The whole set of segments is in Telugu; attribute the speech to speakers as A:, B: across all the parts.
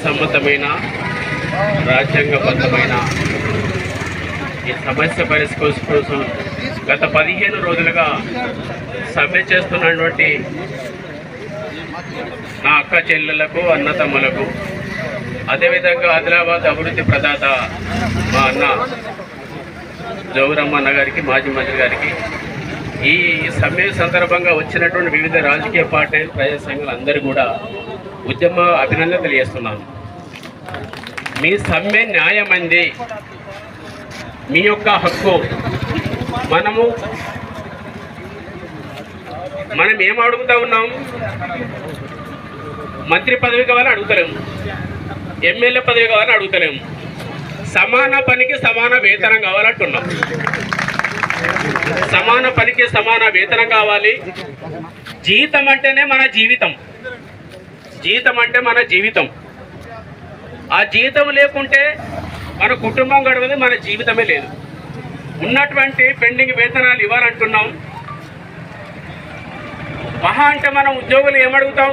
A: న్యాయసమ్మతమైన రాజ్యాంగబద్ధమైన ఈ సమస్య పరిష్కారం కోసం గత 15 రోజులుగా సమ్మె చేస్తున్నటువంటి నా అక్క చెల్లెళ్లకు అన్నతమ్ములకు అదేవిధంగా ఆదిలాబాద్ అభివృద్ధి ప్రదాత మా అన్న జోగురామన్న గారికి మాజీ మంత్రి గారికి ఈ సమ్మె సందర్భంగా వచ్చినటువంటి వివిధ రాజకీయ పార్టీలు ప్రజా సంఘాలందరూ కూడా ఉద్యమ అభినందన తెలియజేస్తున్నాను. మీ సమ్మె న్యాయమైంది, మీ యొక్క హక్కు. మనం ఏం అడుగుతా ఉన్నాం? మంత్రి పదవి కావాలని అడుగుతలేము, ఎమ్మెల్యే పదవి కావాలని అడుగుతలేము, సమాన పనికి సమాన వేతనం కావాలంటున్నాం. సమాన పనికి సమాన వేతనం కావాలి. జీతం అంటేనే మన జీవితం, జీతం అంటే మన జీవితం. ఆ జీతం లేకుంటే మన కుటుంబం గడవదు, మన జీవితమే లేదు. ఉన్నటువంటి పెండింగ్ వేతనాలు ఇవ్వాలంటున్నాం. మహా అంటే మనం ఉద్యోగులు ఏమడుగుతాం?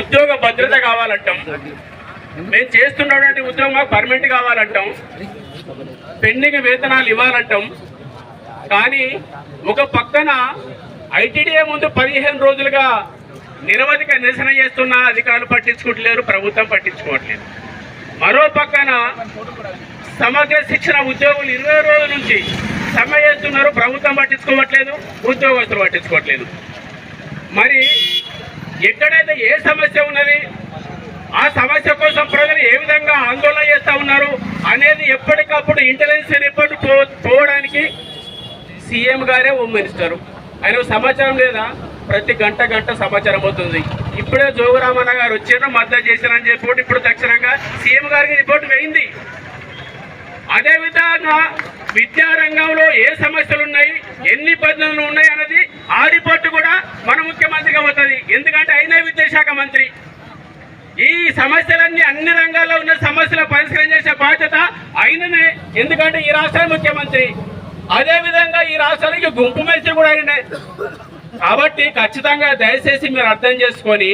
A: ఉద్యోగ భద్రత కావాలంటాం. మేము చేస్తున్నటువంటి ఉద్యోగం మాకు పర్మనెంట్ కావాలంటాం. పెండింగ్ వేతనాలు ఇవ్వాలంటాం. కానీ ఒక పక్కన ఐటీడీఏ ముందు 15 రోజులుగా నిరవధిక నిరసన చేస్తున్న అధికారులు పట్టించుకోవట్లేరు, ప్రభుత్వం పట్టించుకోవట్లేదు. మరో పక్కన సమగ్ర శిక్షణ ఉద్యోగులు 20 రోజుల నుంచి సమ్మె చేస్తున్నారు, ప్రభుత్వం పట్టించుకోవట్లేదు, ఉద్యోగస్తులు పట్టించుకోవట్లేదు. మరి ఎక్కడైతే ఏ సమస్య ఉన్నది, ఆ సమస్య కోసం ప్రజలు ఏ విధంగా ఆందోళన చేస్తూ ఉన్నారు అనేది ఎప్పటికప్పుడు ఇంటెలిజెన్స్ రిపోర్ట్ పోవడానికి సీఎం గారే హోమ్ మినిస్టరు. ఆయన సమాచారం లేదా? ప్రతి గంట సమాచారం అవుతుంది. ఇప్పుడే జోగురామన్న గారు వచ్చారు, మద్దతు చేశారని చెప్పి ఇప్పుడు తక్షణంగా సీఎం గారికి రిపోర్ట్ వేయింది. అదేవిధంగా విద్యారంగంలో ఏ సమస్యలు ఉన్నాయి, ఎన్ని పద్ధతులు ఉన్నాయి అన్నది ఆ రిపోర్టు కూడా మన ముఖ్యమంత్రికి అవుతుంది. ఎందుకంటే ఆయనే విద్యాశాఖ మంత్రి. ఈ సమస్యలన్నీ అన్ని రంగాల్లో ఉన్న సమస్యలు పరిష్కారం చేసే బాధ్యత ఆయననే, ఎందుకంటే ఈ రాష్ట్ర ముఖ్యమంత్రి. అదేవిధంగా ఈ రాష్ట్రానికి గుంపు మంత్రి కూడా ఆయననే. కాబట్టి ఖచ్చితంగా దయచేసి మీరు అర్థం చేసుకొని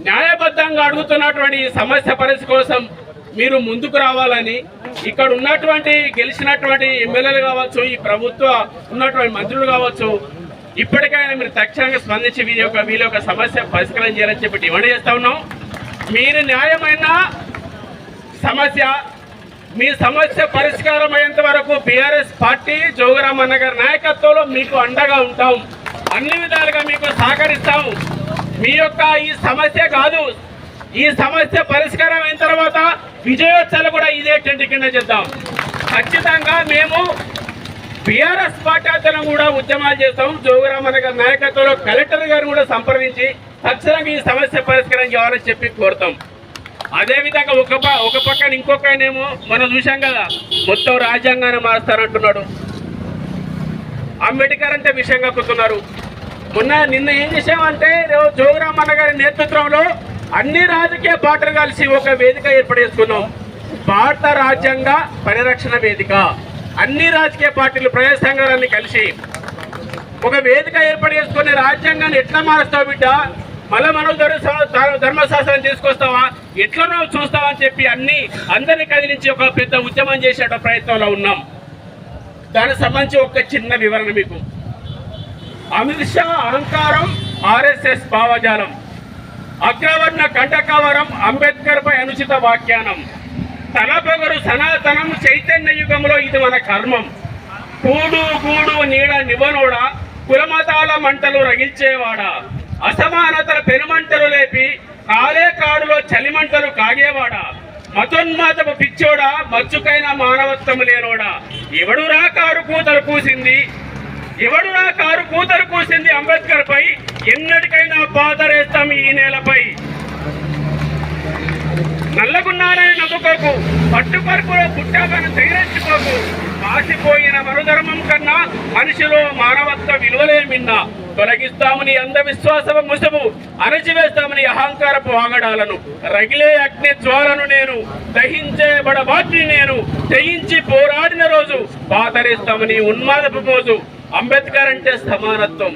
A: న్యాయబద్ధంగా అడుగుతున్నటువంటి ఈ సమస్య పరిస్థితి కోసం మీరు ముందుకు రావాలని, ఇక్కడ ఉన్నటువంటి గెలిచినటువంటి ఎమ్మెల్యేలు కావచ్చు, ఈ ప్రభుత్వ ఉన్నటువంటి మంత్రులు కావచ్చు, ఇప్పటికైనా మీరు తక్షణంగా స్పందించి వీళ్ళ యొక్క సమస్య పరిష్కారం చేయాలని చెప్పి డిమాండ్ చేస్తా ఉన్నాం. మీరు న్యాయమైన సమస్య, మీ సమస్య పరిష్కారం అయ్యేంత వరకు బీఆర్ఎస్ పార్టీ జోగురామన్న గారి నాయకత్వంలో మీకు అండగా ఉంటాం, అన్ని విధాలుగా మీకు సహకరిస్తాం. మీ యొక్క ఈ సమస్య కాదు, ఈ సమస్య పరిష్కారం అయిన తర్వాత విజయోత్సవాలు కూడా ఇదే టెంట్ కింద చేద్దాం. ఖచ్చితంగా మేము బీఆర్ఎస్ పార్టీ అతను కూడా ఉద్యమాలు చేస్తాం. జోగురామన్న గారి నాయకత్వంలో కలెక్టర్ గారు కూడా సంప్రదించి తక్షణంగా ఈ సమస్య పరిష్కారం చేయాలని చెప్పి కోరుతాం. అదేవిధంగా ఒక పక్కన ఇంకొకనేమో మనం చూసాం కదా, మొత్తం రాజ్యాంగాన్ని మారుస్తారంటున్నాడు. అంబేద్కర్ అంటే విషయం కక్కుతున్నారు. నిన్న ఏం చేసామంటే జోగురామన్న గారి నేతృత్వంలో అన్ని రాజకీయ పార్టీలు కలిసి ఒక వేదిక ఏర్పాటు చేసుకున్నాం. భారత రాజ్యాంగ పరిరక్షణ వేదిక. అన్ని రాజకీయ పార్టీలు ప్రజా సంఘాలన్నీ కలిసి ఒక వేదిక ఏర్పాటు చేసుకుని రాజ్యాంగాన్ని ఎట్లా మారుస్తావు బిడ్డ, మళ్ళీ మనం ధర్మశాస్త్రం తీసుకొస్తావా, ఎట్లా నువ్వు చూస్తావా అని చెప్పి అందరినీ కదిలించి ఒక పెద్ద ఉద్యమం చేసే ప్రయత్నంలో ఉన్నాం. దానికి సంబంధించి ఒక చిన్న వివరణ మీకు. అమిత్ షా అహంకారం, ఆర్ఎస్ఎస్ భావజాలం, అగ్రవర్ణ కంటకవరం, అంబేద్కర్ పై అనుచిత వ్యాఖ్యానం, తలపొగరు సనాతనం, చైతన్య యుగంలో ఇది మన కర్మం, కూడు గూడు నీడ నివనోడా, కులమతాల మంటలు రగిల్చేవాడా, అసమానతల పెనుమంటలు లేపి కాలే కాడులో చలిమంటలు కాగేవాడా, మతోన్మాతపు పిచ్చోడా, మచ్చుకైన మానవత్వము లేనోడా, ఎవడురా కారు కూతలు కూసింది, ఎవడురా కారు కూతలు కూసింది అంబేద్కర్ పై, ఎన్నటికైనా పాదరేస్తాం ఈ నేలపై. నల్లగున్నారని నవ్వుకోకు, పట్టుపరుపులో పుట్టాకను తెగిరెచ్చుకోకు, మాసిపోయిన మనుధర్మం కన్నా మనిషిలో మానవత్వ విలువలే మిన్నా, తొలగిస్తామని అంధవిశ్వాసము ముసుగు, అణచివేస్తామని అహంకారపు ఆగడాలను, రగిలే అగ్ని జ్వాలను నేను, దహించే బడబాటిని నేను, తెగించి పోరాడిన రోజు పాతరేస్తామని ఉన్మాదపు మోజు. అంబేద్కర్ అంటే సమానత్వం,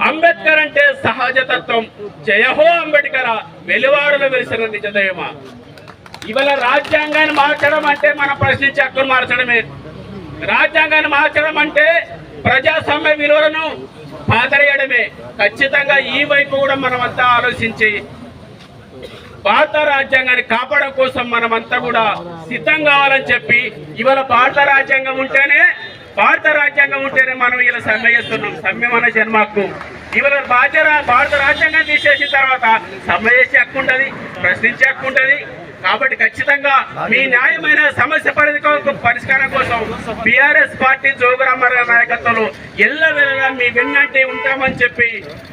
A: అంబేద్కర్ అంటే సహజతత్వం, జయహో అంబేద్కర్, వెలువాడలో వెలిసిన నిజదయమా. ఇవాళ రాజ్యాంగాన్ని మార్చడం అంటే మనం ప్రశ్నించే హక్కును మార్చడమే. రాజ్యాంగాన్ని మార్చడం అంటే ప్రజాస్వామ్య విలువలను పాతరేయడమే. ఖచ్చితంగా ఈ వైపు కూడా మనమంతా ఆలోచించి భారత రాజ్యాంగాన్ని కాపాడడం కోసం మనమంతా కూడా సిద్ధం కావాలని చెప్పి ఇవాళ భారత రాజ్యాంగం ఉంటేనే మనం ఇలా సమ్మె చేస్తున్నాం. సమ్మె మన జన్మకు. ఇవాళ భారత రాజ్యాంగం తీసేసిన తర్వాత సమ్మె చేసే హక్కు ఉంటుంది, ప్రశ్నించే హక్కు ఉంటుంది. కాబట్టి ఖచ్చితంగా మీ న్యాయమైన సమస్య పరిష్కారం కోసం బీఆర్ఎస్ పార్టీ జోగురామారావు నాయకత్వంలో ఎల్లవేళలా మీ వెన్నంటే ఉంటామని చెప్పి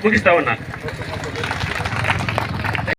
A: ముగిస్తా ఉన్నాను.